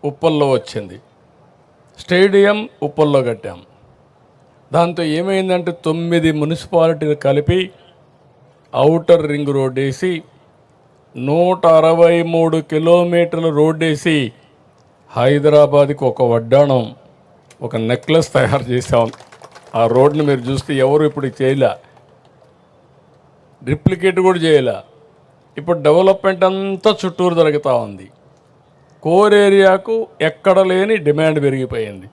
ఉప్పల్లో వచ్చింది, స్టేడియం ఉప్పల్లో కట్టాం. దాంతో ఏమైందంటే 9 మున్సిపాలిటీలు కలిపి ఔటర్ రింగ్ రోడ్ వేసి 163 కిలోమీటర్ల రోడ్ వేసి హైదరాబాద్కి ఒక వడ్డాణం, ఒక నెక్లెస్ తయారు చేసాం. ఆ రోడ్ని మీరు చూస్తే ఎవరు ఇప్పుడు చేయలే, రిప్లికేట్ కూడా చేయలే. ఇప్పుడు డెవలప్మెంట్ అంతా చుట్టూరు జరుగుతూ ఉంది. కోర్ ఏరియాకు ఎక్కడ లేని డిమాండ్ పెరిగిపోయింది.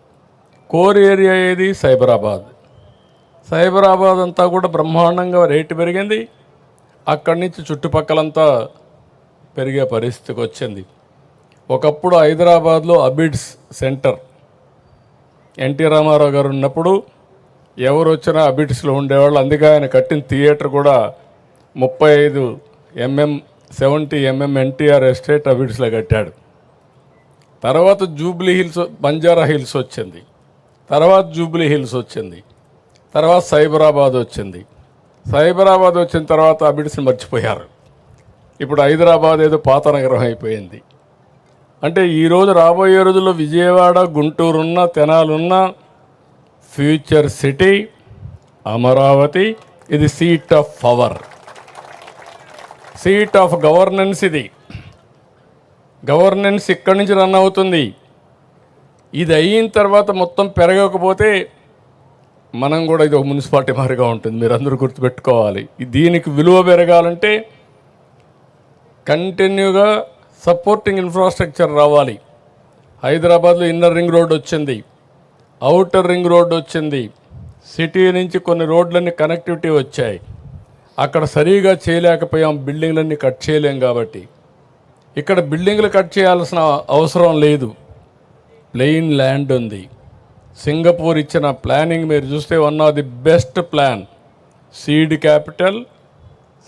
కోర్ ఏరియా ఏది? సైబరాబాద్. సైబరాబాద్ అంతా కూడా బ్రహ్మాండంగా రేటు పెరిగింది. అక్కడి నుంచి చుట్టుపక్కలంతా పెరిగే పరిస్థితికి వచ్చింది. ఒకప్పుడు హైదరాబాద్లో అబిడ్స్ సెంటర్ ఎన్టీ రామారావు గారు ఉన్నప్పుడు ఎవరు వచ్చినా అబిడ్స్లో ఉండేవాళ్ళు. అందుకే ఆయన కట్టిన థియేటర్ కూడా 35 mm 70 mm ఎన్టీఆర్ ఎస్టేట్ అబిడ్స్లో కట్టాడు. తర్వాత జూబ్లీ హిల్స్, బంజారా హిల్స్ వచ్చింది, తర్వాత జూబ్లీ హిల్స్ వచ్చింది, తర్వాత సైబరాబాద్ వచ్చింది. సైబరాబాద్ వచ్చిన తర్వాత అబిడ్స్ని మర్చిపోయారు. ఇప్పుడు హైదరాబాద్ ఏదో పాత నగరం అయిపోయింది. అంటే ఈరోజు రాబోయే రోజుల్లో విజయవాడ, గుంటూరున్న, తెనాలున్న ఫ్యూచర్ సిటీ అమరావతి. ఇది seat of power, seat of governance. ఇది గవర్నెన్స్ ఇక్కడి నుంచి రన్ అవుతుంది. ఇది అయిన తర్వాత మొత్తం పెరగకపోతే మనం కూడా ఇది ఒక మున్సిపాలిటీ మారిగా ఉంటుంది. మీరు అందరూ గుర్తుపెట్టుకోవాలి. దీనికి విలువ పెరగాలంటే కంటిన్యూగా సపోర్టింగ్ ఇన్ఫ్రాస్ట్రక్చర్ రావాలి. హైదరాబాద్లో ఇన్నర్ రింగ్ రోడ్ వచ్చింది, ఔటర్ రింగ్ రోడ్ వచ్చింది, సిటీ నుంచి కొన్ని రోడ్లన్నీ కనెక్టివిటీ వచ్చాయి. అక్కడ సరిగా చేయలేకపోయాం, బిల్డింగ్లన్నీ కట్ చేయలేం. కాబట్టి ఇక్కడ బిల్డింగ్లు కట్ చేయాల్సిన అవసరం లేదు, ప్లెయిన్ ల్యాండ్ ఉంది. సింగపూర్ ఇచ్చిన ప్లానింగ్ మీరు చూస్తే one of the best plan. Seed capital,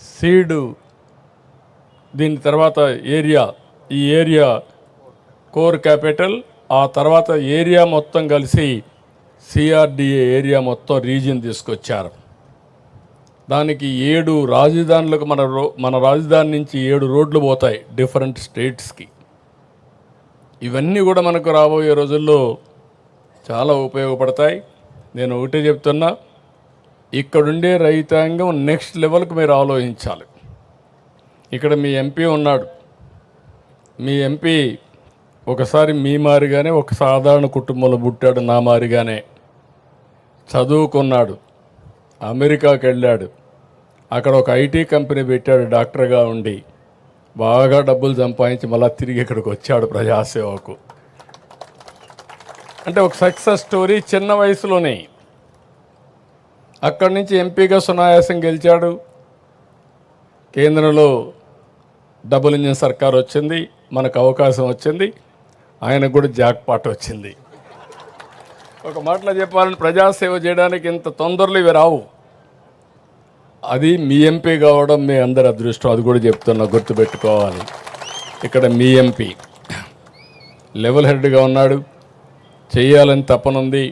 seed, దీని తర్వాత ఏరియా, ఈ ఏరియా కోర్ క్యాపిటల్, ఆ తర్వాత ఏరియా మొత్తం కలిసి సిఆర్డిఏ ఏరియా మొత్తం రీజియన్ తీసుకొచ్చారు. దానికి 7 రాజధానులకు మన రాజధాని నుంచి 7 రోడ్లు పోతాయి డిఫరెంట్ స్టేట్స్కి. ఇవన్నీ కూడా మనకు రాబోయే రోజుల్లో చాలా ఉపయోగపడతాయి. నేను ఒకటే చెప్తున్నా, ఇక్కడుండే రైతాంగం నెక్స్ట్ లెవెల్కి మీరు ఆలోచించాలి. ఇక్కడ మీ ఎంపీ ఉన్నాడు. మీ ఎంపీ ఒకసారి మీ మారిగానే ఒక సాధారణ కుటుంబంలో పుట్టాడు, నా మారిగానే చదువుకున్నాడు, అమెరికాకి వెళ్ళాడు, అక్కడ ఒక ఐటీ కంపెనీ పెట్టాడు డాక్టర్గా ఉండి, బాగా డబ్బులు సంపాదించి మళ్ళీ తిరిగి ఇక్కడికి వచ్చాడు ప్రజాసేవకు. అంటే ఒక సక్సెస్ స్టోరీ. చిన్న వయసులోనే అక్కడి నుంచి ఎంపీగా సునాయాసం గెలిచాడు. కేంద్రంలో డబుల్ ఇంజిన్ సర్కార్ వచ్చింది, మనకు అవకాశం వచ్చింది, ఆయనకు కూడా జాక్పాట్ వచ్చింది. ఒక మాటలో చెప్పాలని ప్రజాసేవ చేయడానికి ఇంత తొందరలో ఇవి రావు. అది మీ ఎంపీ కావడం మీ అందరి అదృష్టం. అది కూడా చెప్తున్నా, గుర్తుపెట్టుకోవాలి. ఇక్కడ మీ ఎంపీ లెవెల్ హెడ్గా ఉన్నాడు, చేయాలని తపనుంది,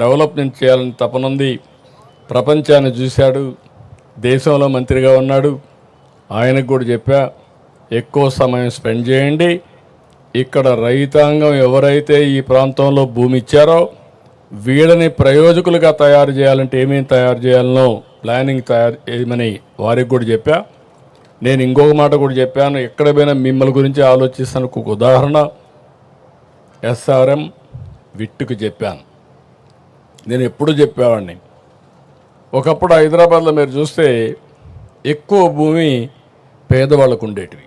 డెవలప్మెంట్ చేయాలని తపనుంది, ప్రపంచాన్ని చూశాడు, దేశంలో మంత్రిగా ఉన్నాడు. ఆయనకు కూడా చెప్పా, ఎక్కువ సమయం స్పెండ్ చేయండి. ఇక్కడ రైతాంగం ఎవరైతే ఈ ప్రాంతంలో భూమి ఇచ్చారో వీళ్ళని ప్రయోజకులుగా తయారు చేయాలంటే ఏమేమి తయారు చేయాలనో ప్లానింగ్ తయారు చేయమని వారికి కూడా చెప్పా. నేను ఇంకొక మాట కూడా చెప్పాను, ఎక్కడ పోయినా మిమ్మల్ని గురించి ఆలోచిస్తాను. ఒక ఉదాహరణ, ఎస్ఆర్ఎం విట్టుకు చెప్పాను. నేను ఎప్పుడు చెప్పేవాడిని, ఒకప్పుడు హైదరాబాద్లో మీరు చూస్తే ఎక్కువ భూమి పేదవాళ్ళకు ఉండేటివి.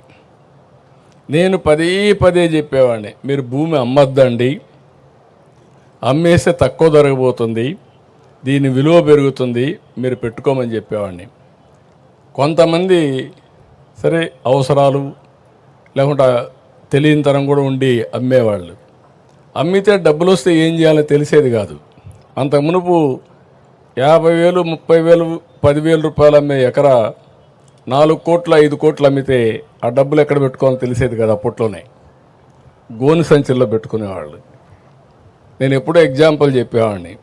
నేను పదే చెప్పేవాడిని, మీరు భూమి అమ్మద్దండి, అమ్మేస్తే తక్కువ దొరకబోతుంది, దీని విలువ పెరుగుతుంది, మీరు పెట్టుకోమని చెప్పేవాడిని. కొంతమంది సరే అవసరాలు లేకుండా తెలియని తరం కూడా ఉండి అమ్మేవాళ్ళు. అమ్మితే డబ్బులు వస్తే ఏం చేయాలో తెలిసేది కాదు. అంత మునుపు 50,000, 30,000, 10,000 రూపాయలు అమ్మే ఎకరా 4 కోట్లు 5 కోట్లు అమ్మితే ఆ డబ్బులు ఎక్కడ పెట్టుకోవాలో తెలిసేది కదా. అప్పట్లోనే గోని సంచుల్లో పెట్టుకునేవాళ్ళు. నేను ఎప్పుడూ ఎగ్జాంపుల్ చెప్పేవాడిని,